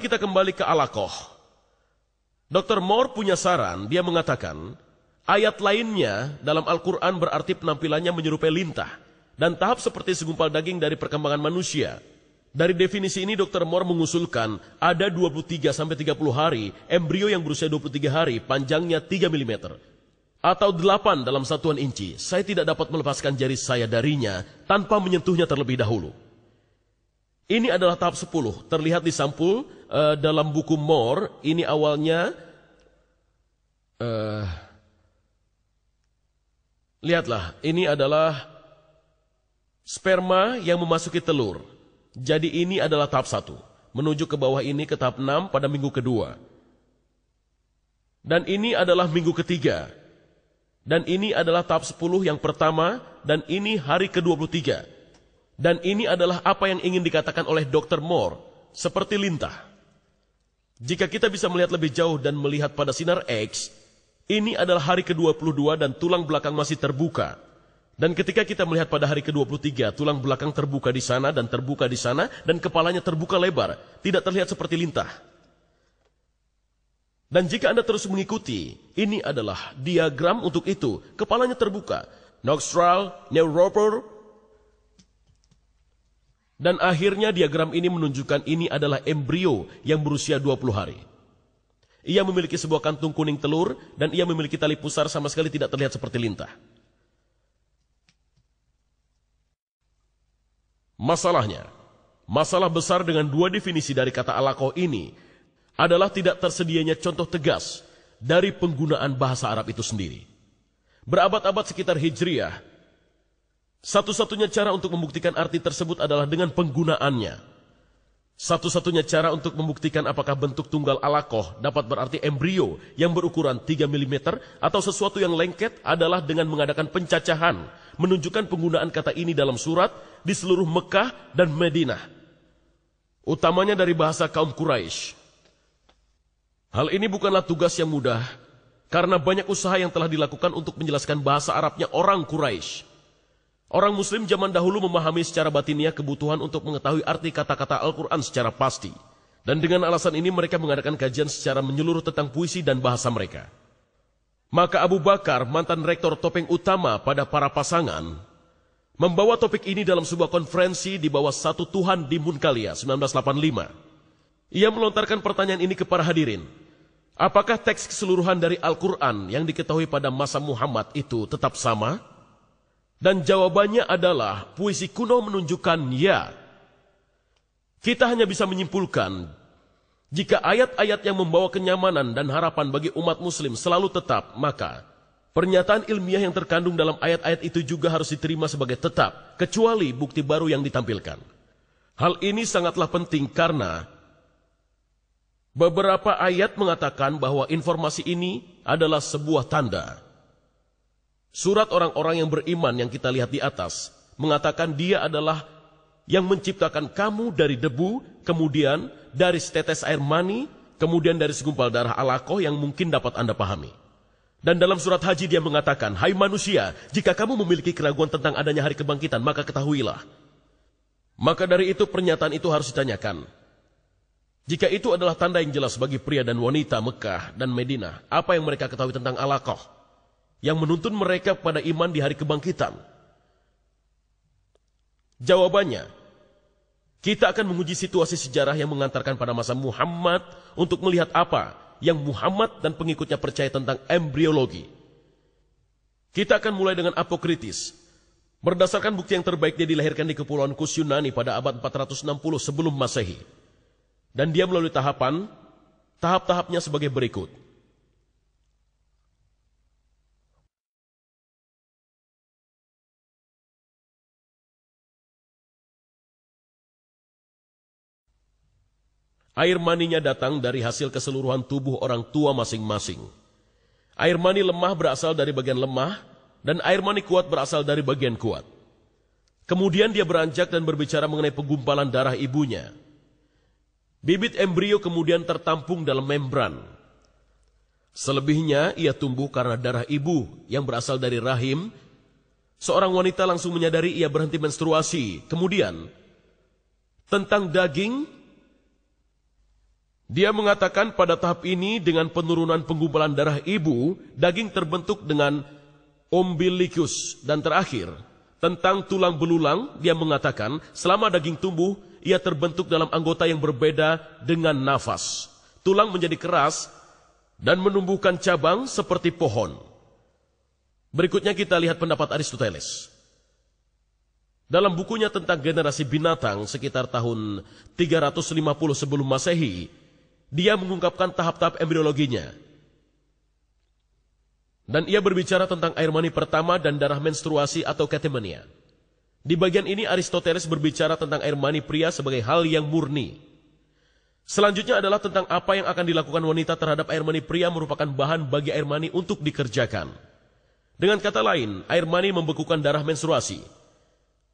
kita kembali ke alaqah. Dr. Moore punya saran, dia mengatakan, ayat lainnya dalam Al-Quran berarti penampilannya menyerupai lintah, dan tahap seperti segumpal daging dari perkembangan manusia. Dari definisi ini Dr. Moore mengusulkan ada 23-30 hari embrio yang berusia 23 hari, panjangnya 3 mm. Atau 8 dalam satuan inci. Saya tidak dapat melepaskan jari saya darinya tanpa menyentuhnya terlebih dahulu. Ini adalah tahap 10, terlihat di sampul dalam buku Moore. Ini awalnya, lihatlah, ini adalah sperma yang memasuki telur. Jadi ini adalah tahap 1. Menuju ke bawah ini ke tahap 6 pada minggu kedua. Dan ini adalah minggu ketiga. Dan ini adalah tahap 10 yang pertama. Dan ini hari ke-23. Dan ini adalah apa yang ingin dikatakan oleh Dr. Moore. Seperti lintah. Jika kita bisa melihat lebih jauh dan melihat pada sinar X, ini adalah hari ke-22 dan tulang belakang masih terbuka. Dan ketika kita melihat pada hari ke-23, tulang belakang terbuka di sana dan terbuka di sana, dan kepalanya terbuka lebar, tidak terlihat seperti lintah. Dan jika Anda terus mengikuti, ini adalah diagram untuk itu. Kepalanya terbuka, nostril, neuroper, dan akhirnya diagram ini menunjukkan ini adalah embrio yang berusia 20 hari. Ia memiliki sebuah kantung kuning telur, dan ia memiliki tali pusar sama sekali tidak terlihat seperti lintah. Masalahnya, masalah besar dengan dua definisi dari kata alaqah ini adalah tidak tersedianya contoh tegas dari penggunaan bahasa Arab itu sendiri. Berabad-abad sekitar Hijriyah, satu-satunya cara untuk membuktikan arti tersebut adalah dengan penggunaannya. Satu-satunya cara untuk membuktikan apakah bentuk tunggal alaqah dapat berarti embrio yang berukuran 3 mm atau sesuatu yang lengket adalah dengan mengadakan pencacahan, menunjukkan penggunaan kata ini dalam surat di seluruh Mekah dan Madinah, utamanya dari bahasa kaum Quraisy. Hal ini bukanlah tugas yang mudah, karena banyak usaha yang telah dilakukan untuk menjelaskan bahasa Arabnya orang Quraisy. Orang Muslim zaman dahulu memahami secara batiniah kebutuhan untuk mengetahui arti kata-kata Al-Quran secara pasti. Dan dengan alasan ini mereka mengadakan kajian secara menyeluruh tentang puisi dan bahasa mereka. Maka Abu Bakar, mantan rektor topeng utama pada para pasangan, membawa topik ini dalam sebuah konferensi di bawah Satu Tuhan di Munkalia 1985. Ia melontarkan pertanyaan ini kepada hadirin. Apakah teks keseluruhan dari Al-Quran yang diketahui pada masa Muhammad itu tetap sama? Dan jawabannya adalah puisi kuno menunjukkan ya. Kita hanya bisa menyimpulkan jika ayat-ayat yang membawa kenyamanan dan harapan bagi umat muslim selalu tetap, maka pernyataan ilmiah yang terkandung dalam ayat-ayat itu juga harus diterima sebagai tetap, kecuali bukti baru yang ditampilkan. Hal ini sangatlah penting karena beberapa ayat mengatakan bahwa informasi ini adalah sebuah tanda. Surat orang-orang yang beriman yang kita lihat di atas mengatakan dia adalah yang menciptakan kamu dari debu, kemudian dari setetes air mani, kemudian dari segumpal darah alaqah yang mungkin dapat Anda pahami. Dan dalam surat Haji dia mengatakan, hai manusia, jika kamu memiliki keraguan tentang adanya hari kebangkitan, maka ketahuilah. Maka dari itu pernyataan itu harus ditanyakan. Jika itu adalah tanda yang jelas bagi pria dan wanita Mekah dan Madinah, apa yang mereka ketahui tentang alaqah yang menuntun mereka pada iman di hari kebangkitan? Jawabannya, kita akan menguji situasi sejarah yang mengantarkan pada masa Muhammad untuk melihat apa yang Muhammad dan pengikutnya percaya tentang embriologi. Kita akan mulai dengan Apokritis. Berdasarkan bukti yang terbaik, dia dilahirkan di Kepulauan Kus Yunani pada abad 460 sebelum Masehi. Dan dia melalui tahap-tahapnya sebagai berikut. Air maninya datang dari hasil keseluruhan tubuh orang tua masing-masing. Air mani lemah berasal dari bagian lemah, dan air mani kuat berasal dari bagian kuat. Kemudian dia beranjak dan berbicara mengenai penggumpalan darah ibunya. Bibit embrio kemudian tertampung dalam membran. Selebihnya ia tumbuh karena darah ibu yang berasal dari rahim. Seorang wanita langsung menyadari ia berhenti menstruasi. Kemudian, tentang daging, Dia mengatakan pada tahap ini dengan penurunan penggumpalan darah ibu, daging terbentuk dengan umbilicus. Dan terakhir, tentang tulang belulang, dia mengatakan selama daging tumbuh, ia terbentuk dalam anggota yang berbeda dengan nafas. Tulang menjadi keras dan menumbuhkan cabang seperti pohon. Berikutnya kita lihat pendapat Aristoteles. Dalam bukunya tentang generasi binatang sekitar tahun 350 sebelum Masehi, dia mengungkapkan tahap-tahap embriologinya. Dan ia berbicara tentang air mani pertama dan darah menstruasi atau katemenia. Di bagian ini Aristoteles berbicara tentang air mani pria sebagai hal yang murni. Selanjutnya adalah tentang apa yang akan dilakukan wanita terhadap air mani pria merupakan bahan bagi air mani untuk dikerjakan. Dengan kata lain, air mani membekukan darah menstruasi.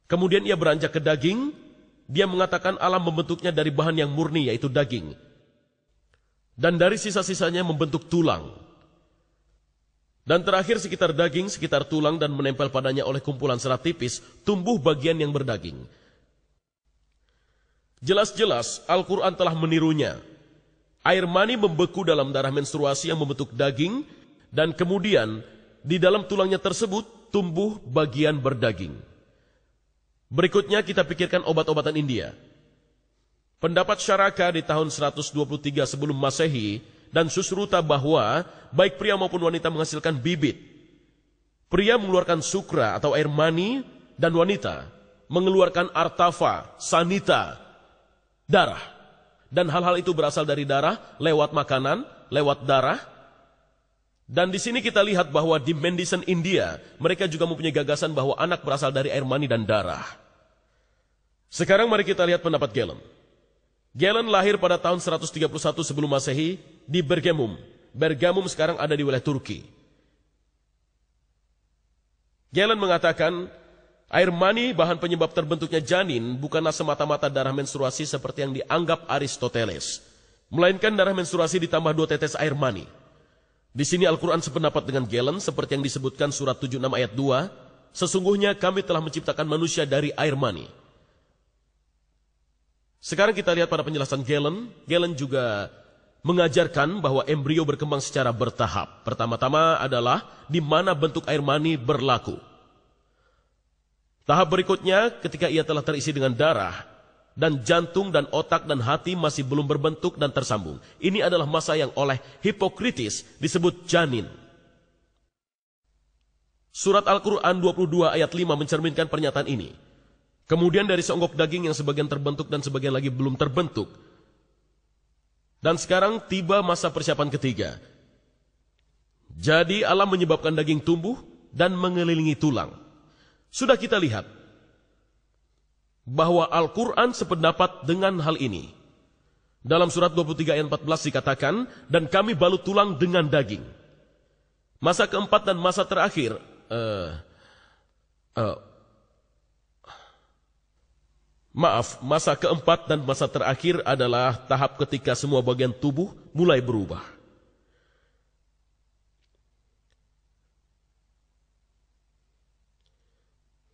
Kemudian ia beranjak ke daging, dia mengatakan alam membentuknya dari bahan yang murni yaitu daging. Dan dari sisa-sisanya membentuk tulang. Dan terakhir sekitar daging, sekitar tulang dan menempel padanya oleh kumpulan serat tipis, tumbuh bagian yang berdaging. Jelas-jelas Al-Quran telah menirunya. Air mani membeku dalam darah menstruasi yang membentuk daging, dan kemudian di dalam tulangnya tersebut tumbuh bagian berdaging. Berikutnya kita pikirkan obat-obatan India. Pendapat Syaraka di tahun 123 sebelum Masehi dan Susruta bahwa baik pria maupun wanita menghasilkan bibit. Pria mengeluarkan sukra atau air mani dan wanita mengeluarkan artafa, sanita, darah. Dan hal-hal itu berasal dari darah, lewat makanan, lewat darah. Dan di sini kita lihat bahwa di Mendicant India, mereka juga mempunyai gagasan bahwa anak berasal dari air mani dan darah. Sekarang mari kita lihat pendapat Galen. Galen lahir pada tahun 131 sebelum Masehi di Bergamum. Bergamum sekarang ada di wilayah Turki. Galen mengatakan, air mani bahan penyebab terbentuknya janin bukanlah semata-mata darah menstruasi seperti yang dianggap Aristoteles. Melainkan darah menstruasi ditambah 2 tetes air mani. Di sini Al-Quran sependapat dengan Galen seperti yang disebutkan surat 76 ayat 2. Sesungguhnya kami telah menciptakan manusia dari air mani. Sekarang kita lihat pada penjelasan Galen. Galen juga mengajarkan bahwa embrio berkembang secara bertahap. Pertama-tama adalah di mana bentuk air mani berlaku. Tahap berikutnya ketika ia telah terisi dengan darah, dan jantung dan otak dan hati masih belum berbentuk dan tersambung. Ini adalah masa yang oleh Hippocrates disebut janin. Surat Al-Quran 22 ayat 5 mencerminkan pernyataan ini. Kemudian dari seonggok daging yang sebagian terbentuk dan sebagian lagi belum terbentuk. Dan sekarang tiba masa persiapan ketiga. Jadi Allah menyebabkan daging tumbuh dan mengelilingi tulang. Sudah kita lihat bahwa Al-Quran sependapat dengan hal ini. Dalam surat 23 ayat 14 dikatakan, dan kami balut tulang dengan daging. Masa keempat dan masa terakhir, masa keempat dan masa terakhir adalah tahap ketika semua bagian tubuh mulai berubah.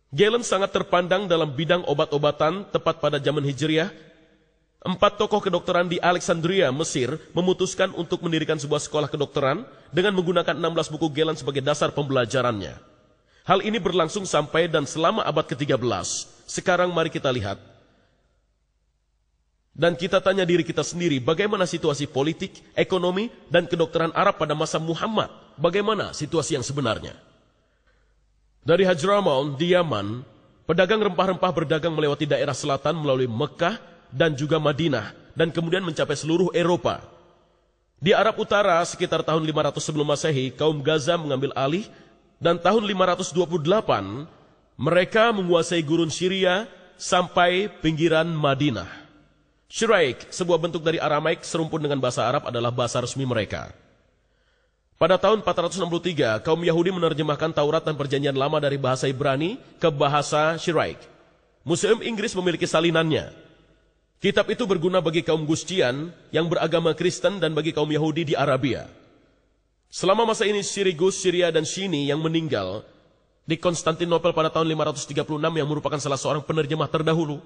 Galen sangat terpandang dalam bidang obat-obatan tepat pada zaman Hijriah. 4 tokoh kedokteran di Alexandria, Mesir, memutuskan untuk mendirikan sebuah sekolah kedokteran dengan menggunakan 16 buku Galen sebagai dasar pembelajarannya. Hal ini berlangsung sampai dan selama abad ke-13. Sekarang mari kita lihat. Dan kita tanya diri kita sendiri, bagaimana situasi politik, ekonomi, dan kedokteran Arab pada masa Muhammad? Bagaimana situasi yang sebenarnya? Dari Hadramaut di Yaman, pedagang rempah-rempah berdagang melewati daerah selatan melalui Mekah dan juga Madinah, dan kemudian mencapai seluruh Eropa. Di Arab Utara sekitar tahun 500 sebelum Masehi, kaum Gaza mengambil alih, dan tahun 528 mereka menguasai gurun Syria sampai pinggiran Madinah. Shiraik, sebuah bentuk dari Aramaik serumpun dengan bahasa Arab, adalah bahasa resmi mereka. Pada tahun 463, kaum Yahudi menerjemahkan Taurat dan Perjanjian Lama dari bahasa Ibrani ke bahasa Shiraik. Museum Inggris memiliki salinannya. Kitab itu berguna bagi kaum Gustian yang beragama Kristen dan bagi kaum Yahudi di Arabia. Selama masa ini Sirigus, Syria, dan Shini yang meninggal di Konstantinopel pada tahun 536 yang merupakan salah seorang penerjemah terdahulu,